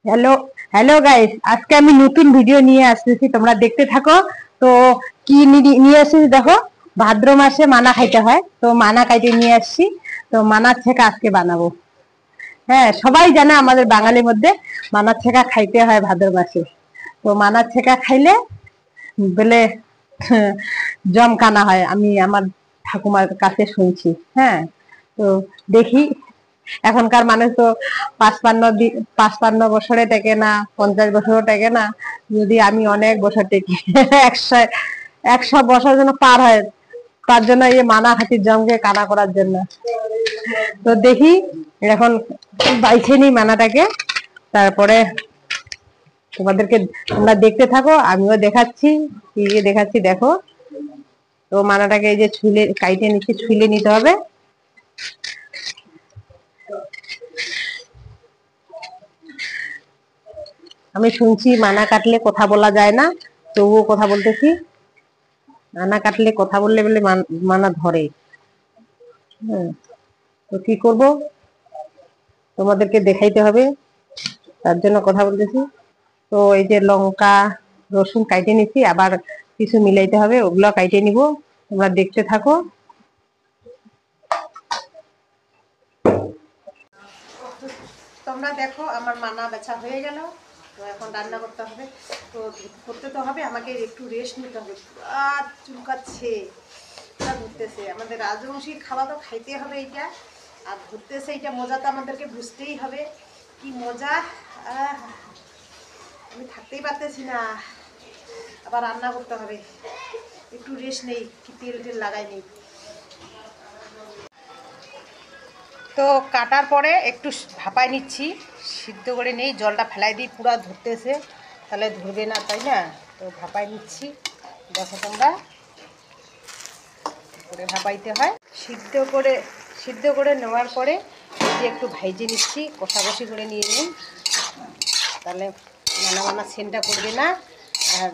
Hello hello guys, আজকে আমি নতুন ভিডিও নিয়ে আসতেছি, তোমরা দেখতে থাকো। তো কি নিয়ে আসছি দেখো। ভাদ্র মাসে মানা খাইতে হয়, তো মানা খাইতে নিয়ে আসছি। তো মানা ছেকা আজকে বানাবো। হ্যাঁ, সবাই জানে আমাদের বাঙালির মধ্যে মানা ছেকা খাইতে হয় ভাদ্র মাসে। তো মানা ছেকা খাইলে বলে জমকানা হয়, আমি আমার ঠাকুমার কাছে শুনছি। হ্যাঁ, তো দেখি। এখনকার মানুষ তো 55 বছরে টেকে না, 50 বছরও টেকে না। যদি আমি অনেক বছর টেকি, 100 বছর যেন পার হয়, তার জন্য এই মানা খাতির জমকে কানা করার জন্য। তো দেখি এখন বাইছে নি মানাটাকে, তারপরে তোমাদেরকে, তোমরা দেখতে থাকো, আমিও দেখাচ্ছি। কি দেখাচ্ছি দেখো। তো মানাটাকে এই যে ছুলে কাইটে নিচ্ছে, ছুলে নিতে হবে। আমি শুনছি মানা কাটলে কথা বলা যায় না, তবুও কথা বলতেছি। মানা কাটলে কথা বললে বলে মানা ধরে। হ্যাঁ, তো কি করব, তোমাদেরকে দেখাইতে হবে, তার জন্য কথা বলতেছি। তো এই যে লঙ্কা রসুন কাইটে নিচ্ছি, আবার কিছু মিলাইতে হবে, ওগুলো কাইটে নিব। তোমরা দেখতে থাকো। তোমরা দেখো, আমার মানা বেচা হয়ে গেল। তো এখন রান্না করতে হবে। তো করতে তো হবে, আমাকে একটু রেস্ট নিতে হবে। আর চুলকাচ্ছে, ধরতেছে। আমাদের রাজবংশী খাওয়া তো খাইতে হবে এইটা, আর ধরতেছে এইটা। মজা তো আমাদেরকে বুঝতেই হবে, কি মজা। আমি থাকতেই পারতেছি না, আবার রান্না করতে হবে। একটু রেস্ট নেই, কি তেল টেল লাগাই নেই। তো কাটার পরে একটু ভাপাই নিচ্ছি, সিদ্ধ করে নেই, জলটা ফেলাই দিই, পুরো ধরতেছে, তাহলে ধরবে না, তাই না? তো ভাপাই নিচ্ছি, দেখো তোমরা করে ভাপাইতে হয়। সিদ্ধ করে নেওয়ার পরে যে একটু ভাইজে নিচ্ছি, কষাকষি করে নিয়ে নিই, তাহলে মানা সেন্টটা করবে না, আর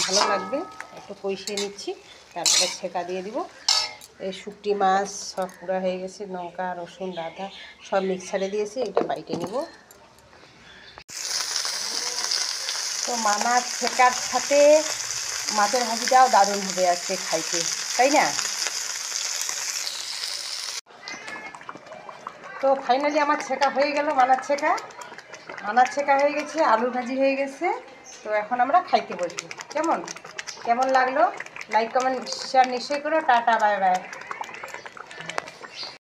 ভালো লাগবে। একটু কষিয়ে নিচ্ছি, তারপরে ছেঁকা দিয়ে দিব। এই শুকটি মাছ সব পুরা হয়ে গেছে, লঙ্কা রসুন আদা সব মিক্সারে দিয়েছি, এটা বাইটে নিব। তো মানা ছেঁকার সাথে মাছের ভাজিটাও দারুণ হবে আজকে খাইতে, তাই না? তো ফাইনালি আমার ছেঁকা হয়ে গেল, মানার ছেঁকা হয়ে গেছে, আলুর ভাজি হয়ে গেছে। তো এখন আমরা খাইতে বসবো। কেমন লাগলো? লাইক কমেন্ট শেয়ার নিশ্চয়ই করো। Tata, bye bye.